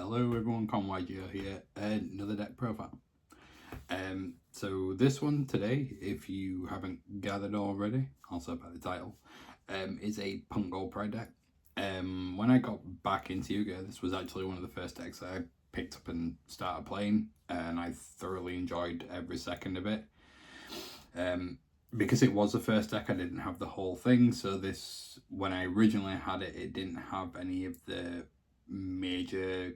Hello everyone, Conway here, another deck profile. So this one today, if you haven't gathered already, also by the title, is a P.U.N.K Gold Pride deck. When I got back into Yu-Gi-Oh, this was actually one of the first decks that I picked up and started playing, and I thoroughly enjoyed every second of it. Because it was the first deck, I didn't have the whole thing, so this, when I originally had it, it didn't have any of the major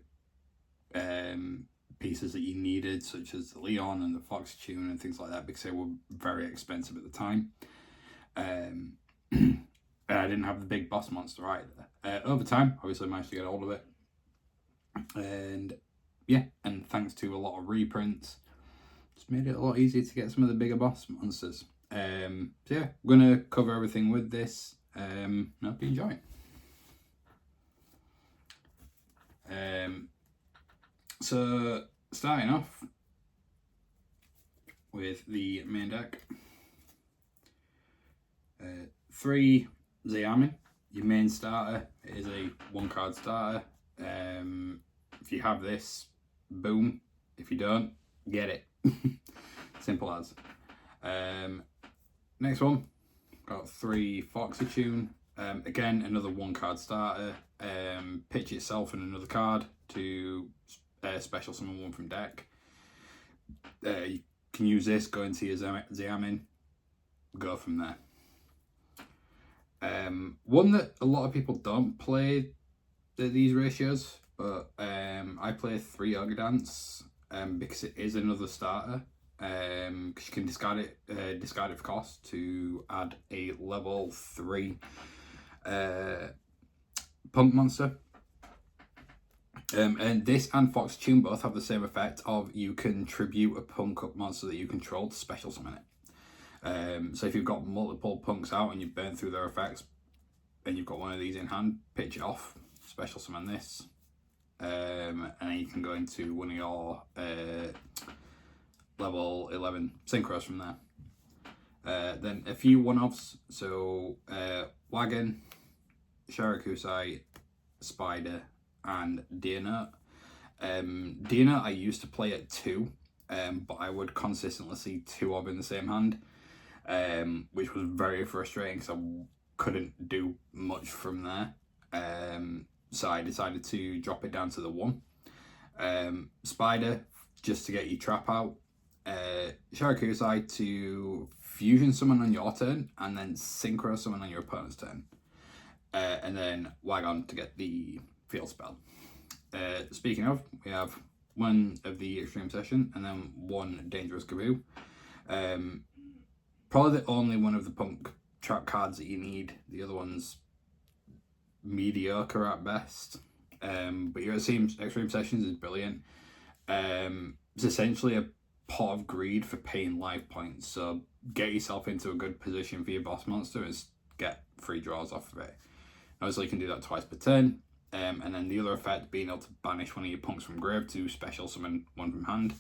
pieces that you needed, such as the Leon and the Fox Tune and things like that, because they were very expensive at the time. And I didn't have the big boss monster either. Over time, obviously, I managed to get hold of it, and yeah, and thanks to a lot of reprints, it's made it a lot easier to get some of the bigger boss monsters. So yeah, I'm gonna cover everything with this. I hope you enjoy. So starting off with the main deck, 3 Xiamin, your main starter. It is a 1-card starter. If you have this, boom. If you don't, get it. Simple as. Next one, got 3 Foxy Tune. Again, another 1-card starter. Pitch itself and another card to special summon one from deck. You can use this, go into your Xiamin, go from there. One that a lot of people don't play these ratios, but I play 3 Ogre Dance because it is another starter. Because you can discard it for cost to add a level 3 P.U.N.K monster. And this and Fox Tune both have the same effect of you can tribute a P.U.N.K monster that you control to special summon it. So if you've got multiple P.U.N.Ks out and you've burned through their effects and you've got one of these in hand, pitch it off, special summon this, and then you can go into one of your level 11 synchros from there. Then a few one-offs, so Wagon, Sharakusai, Spider, and Deer. Deer I used to play at 2, but I would consistently see 2 of in the same hand, which was very frustrating because I couldn't do much from there. So I decided to drop it down to the 1. Spider, just to get your trap out. Sharakusai to fusion summon on your turn and then synchro summon on your opponent's turn. And then Wagon to get the field spell. Speaking of, we have 1 of the Extreme Session and then 1 Dangerous Kaboo. Probably the only one of the P.U.N.K trap cards that you need. The other one's mediocre at best. But your Extreme Sessions is brilliant. It's essentially a pot of greed for paying life points. So get yourself into a good position for your boss monster and get 3 draws off of it. Obviously, you can do that twice per turn. And then the other effect, being able to banish one of your P.U.N.Ks from grave to special summon one from hand,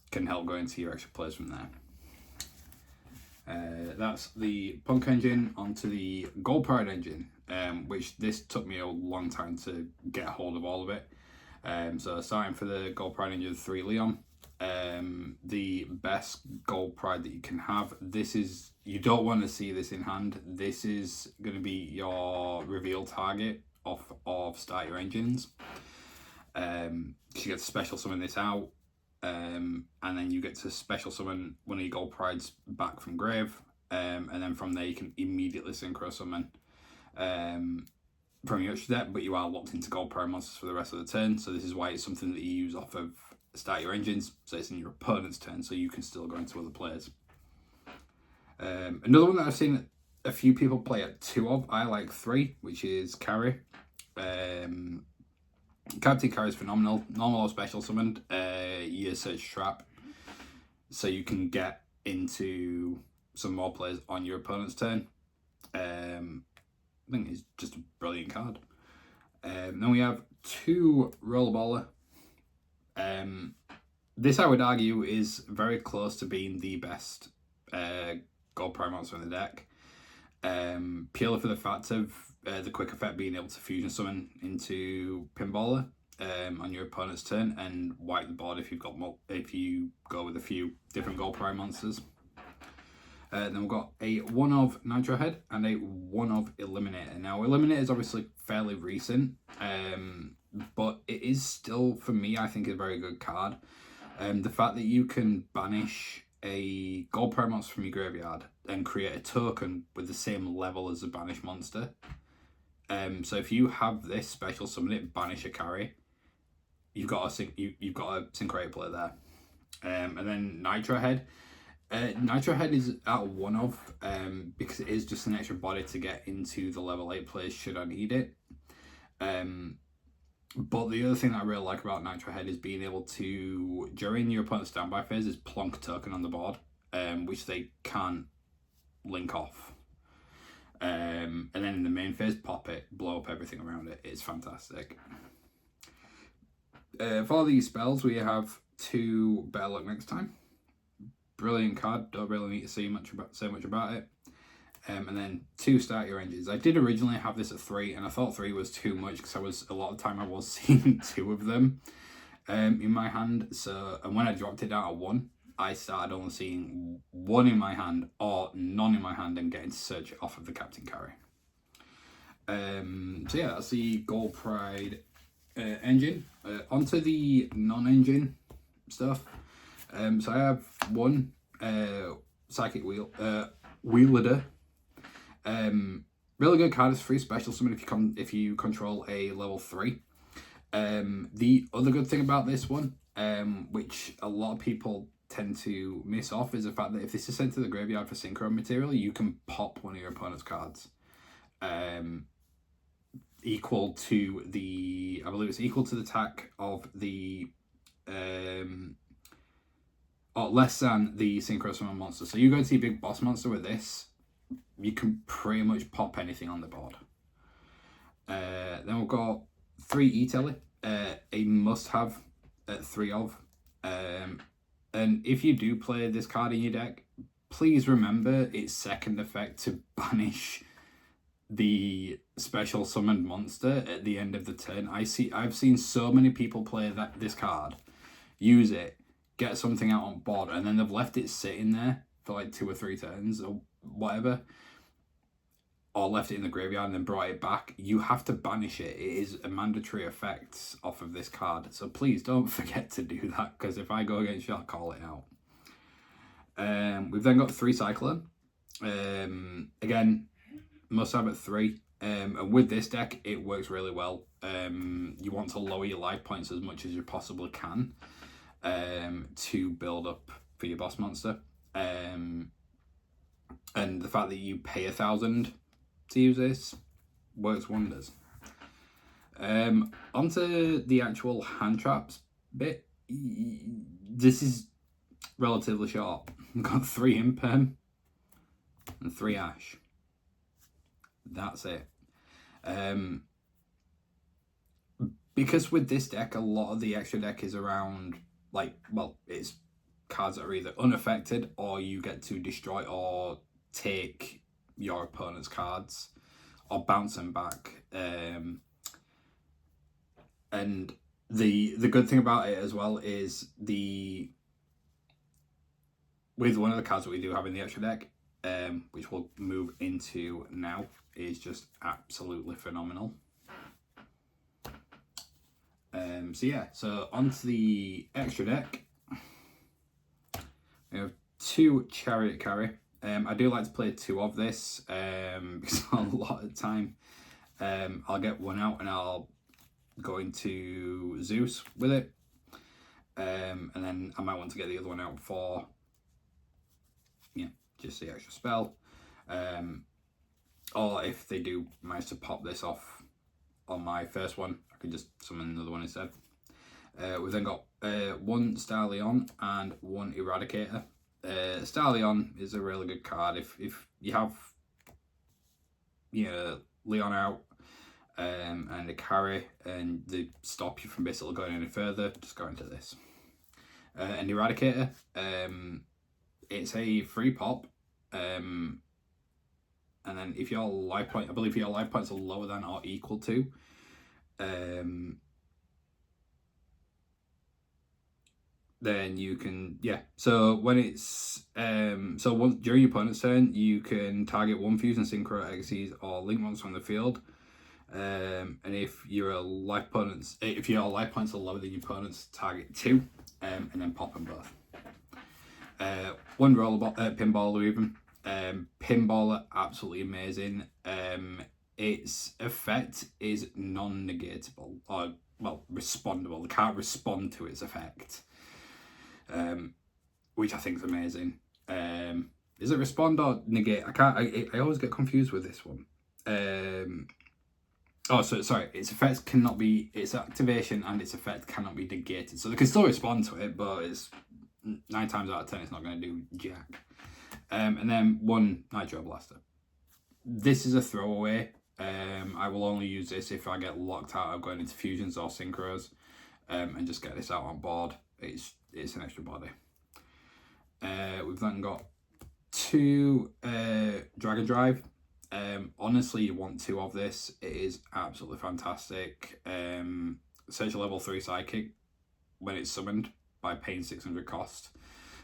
can help go into your extra plays from there. That's the P.U.N.K engine. Onto the Gold Pride engine, which this took me a long time to get a hold of all of it. So starting for the Gold Pride engine, 3 Leon. The best Gold Pride that you can have. This is, you don't want to see this in hand. This is going to be your reveal target of starter engines. You get to special summon this out, and then you get to special summon one of your Gold Prides back from grave, and then from there you can immediately synchro summon from your extra deck, but you are locked into Gold Pride monsters for the rest of the turn. So this is why it's something that you use off of start your engines, so it's in your opponent's turn, so you can still go into other players. Another one that I've seen a few people play at 2 of, I like 3, which is Carry. Captain Carry is phenomenal. Normal or special summoned, you search trap, so you can get into some more players on your opponent's turn. I think it's just a brilliant card. Then we have 2 Rollerballer. This I would argue is very close to being the best Gold Prime monster in the deck. Purely for the fact of the quick effect being able to fusion summon into Pinballer. on your opponent's turn and wipe the board if you go with a few different gold prize monsters. Then we've got a 1 of Nitro Head and a 1 of Eliminator. Now, Eliminator is obviously fairly recent, but it is still, for me, I think, a very good card. The fact that you can banish a gold prize monster from your graveyard and create a token with the same level as the banished monster. So if you have this special summon it, banish a carry, you've got a Syncreate play there. And then Nitro Head. Nitro Head is at 1 of, because it is just an extra body to get into the level 8 plays should I need it. But the other thing that I really like about Nitro Head is being able to, during your opponent's standby phase, is plonk a token on the board, which they can't link off. And then in the main phase, pop it, blow up everything around it. It's fantastic. For these spells, we have 2 Better Luck Next Time. Brilliant card, don't really need to say much about it. And then 2 Start Your Engines. I did originally have this at 3, and I thought 3 was too much because a lot of the time I was seeing 2 of them in my hand. So, and when I dropped it down to 1, I started only seeing 1 in my hand or none in my hand and getting to search it off of the Captain Carry. So yeah, that's the Gold Pride engine. Onto the non-engine stuff. So I have 1 Psychic Wielder. Really good card. It's free special summon if you control a level 3. The other good thing about this one, which a lot of people tend to miss off, is the fact that if this is sent to the graveyard for synchro material, you can pop one of your opponent's cards. Equal to the, I believe it's equal to the attack of the or less than the synchro summon monster. So you go to see big boss monster with this, you can pretty much pop anything on the board. Then we've got 3 E-Telly, a must-have at 3 of. And if you do play this card in your deck, please remember its second effect to banish the special summoned monster at the end of the turn. I've seen so many people play this card, use it, get something out on board, and then they've left it sitting there for like 2 or 3 turns or whatever, or left it in the graveyard and then brought it back. You have to banish it. It is a mandatory effect off of this card. So please don't forget to do that, because if I go against you, I'll call it out. We've then got 3 Cyclone. Again, must have at 3. And with this deck, it works really well. You want to lower your life points as much as you possibly can to build up for your boss monster. And the fact that you pay 1,000 to use this works wonders. Onto the actual hand traps bit. This is relatively short. I've got 3 Imperm and 3 Ash. That's it. Because with this deck, a lot of the extra deck is around, like, well, it's cards that are either unaffected or you get to destroy or take your opponent's cards or bounce them back. And the good thing about it as well is with one of the cards that we do have in the extra deck, which we'll move into now, is just absolutely phenomenal. So yeah, so onto the extra deck, we have 2 Chariot Carry. I do like to play 2 of this, because a lot of the time I'll get 1 out and I'll go into Zeus with it, and then I might want to get the other one out for, yeah, just the extra spell. Or if they do manage to pop this off on my first one, I can just summon another one instead. We've then got 1 Starleon and 1 Eradicator. Starleon is a really good card. If you have, you know, Leon out and a carry and they stop you from basically going any further, just go into this. An Eradicator, it's a free pop, and then if your life point, I believe your life points are lower than or equal to, then you can, so when it's so once during your opponent's turn, you can target one Fusion, Synchro, Xyz, or Link monster on the field, and if your life points are lower than your opponent's, target 2, and then pop them both. One pinballer even. Pinballer, absolutely amazing. Its effect is non-negatable, or well, respondable. They can't respond to its effect, which I think is amazing. Is it respond or negate? I always get confused with this one. Its effects cannot be, its activation and its effect cannot be negated. So they can still respond to it, but it's 9 times out of 10 it's not going to do jack. And then one Nitro Blaster. This is a throwaway. I will only use this if I get locked out of going into fusions or synchros, and just get this out on board. It's an extra body. We've then got 2 Dragon Drive. Honestly, you want 2 of this. It is absolutely fantastic. Search a level 3 Psychic when it's summoned by paying 600 cost.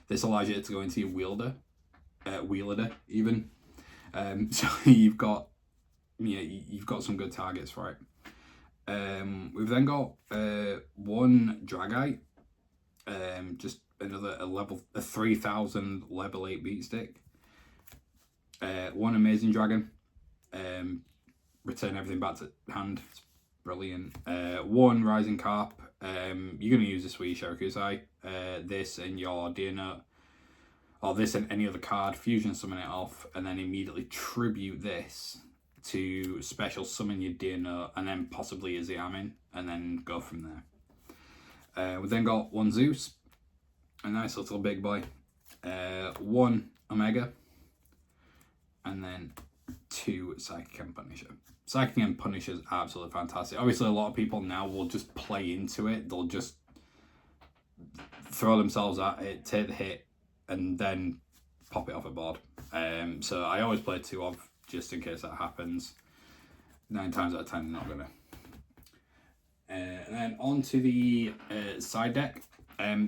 This allows you to go into your wielder even. So you've got some good targets for it. We've then got 1 Dragite, just another a 3000 level 8 beat stick. 1 Amazing Dragon, return everything back to hand. It's brilliant. 1 Rising Carp. You're going to use this with your Shirakusai. This and your Deer, or this and any other card, fusion summon it off, and then immediately tribute this to special summon your Deer, and then possibly a Xiamin, and then go from there. We've then got 1 Zeus, a nice little big boy. 1 Omega, and then 2 Psychic and Punisher. Psychic and Punisher is absolutely fantastic. Obviously, a lot of people now will just play into it. They'll just throw themselves at it, take the hit, and then pop it off a board. So I always play 2 of, just in case that happens. 9 times out of 10, they're not gonna. And then on to the side deck.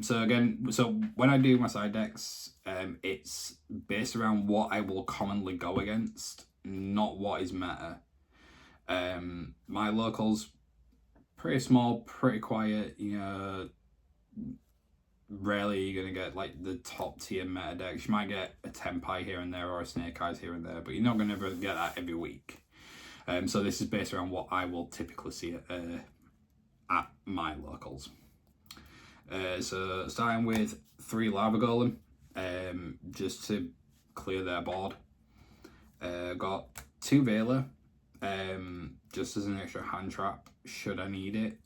So when I do my side decks, it's based around what I will commonly go against, not what is meta. My locals, pretty small, pretty quiet, rarely you're going to get like the top tier meta decks. You might get a Tenpai here and there or a Snake Eyes here and there, but you're not going to ever get that every week. So this is based around what I will typically see at my locals. So starting with 3 Lava Golem, just to clear their board. Got 2 Veiler, just as an extra hand trap should I need it.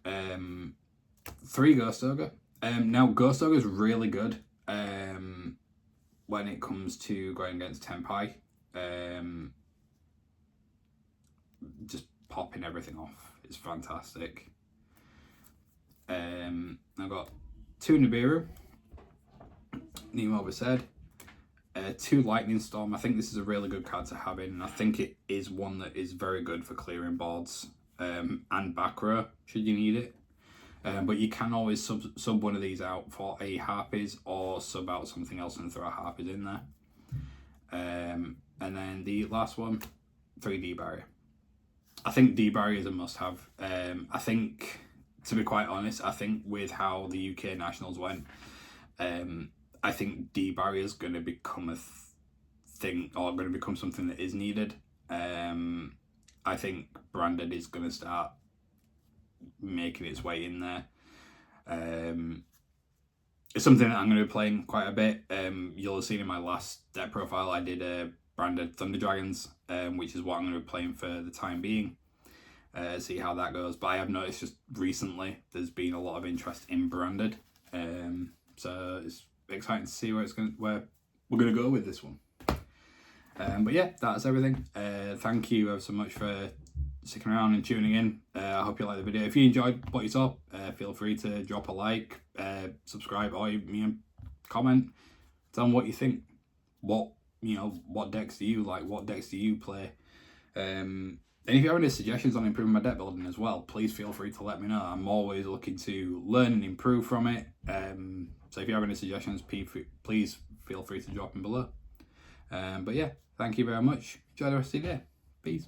3 Ghost Ogre. Now Ghost Ogre is really good when it comes to going against Tenpai. Just popping everything off is fantastic. I've got 2 Nibiru, Nemo said, 2 Lightning Storm. I think this is a really good card to have in, and I think it is one that is very good for clearing boards, and back row should you need it. But you can always sub one of these out for a Harpies, or sub out something else and throw a Harpies in there. And then the last one, 3 D-Barrier. I think D-Barrier is a must-have. I think, to be quite honest, I think with how the UK Nationals went, I think D-Barrier is going to become a thing, or going to become something that is needed. I think Branded is going to start making its way in there. It's something that I'm going to be playing quite a bit. You'll have seen in my last deck profile I did Branded Thunder Dragons, which is what I'm going to be playing for the time being. See how that goes. But I have noticed just recently there's been a lot of interest in Branded, so it's exciting to see where we're going to go with this one. But yeah, that's everything. Thank you ever so much for sticking around and tuning in. I hope you liked the video. If you enjoyed what you saw, feel free to drop a like, subscribe, or comment. Tell me what you think. What decks do you like? What decks do you play? And if you have any suggestions on improving my deck building as well, please feel free to let me know. I'm always looking to learn and improve from it. So if you have any suggestions, please feel free to drop them below. But yeah, thank you very much. Enjoy the rest of your day. Peace.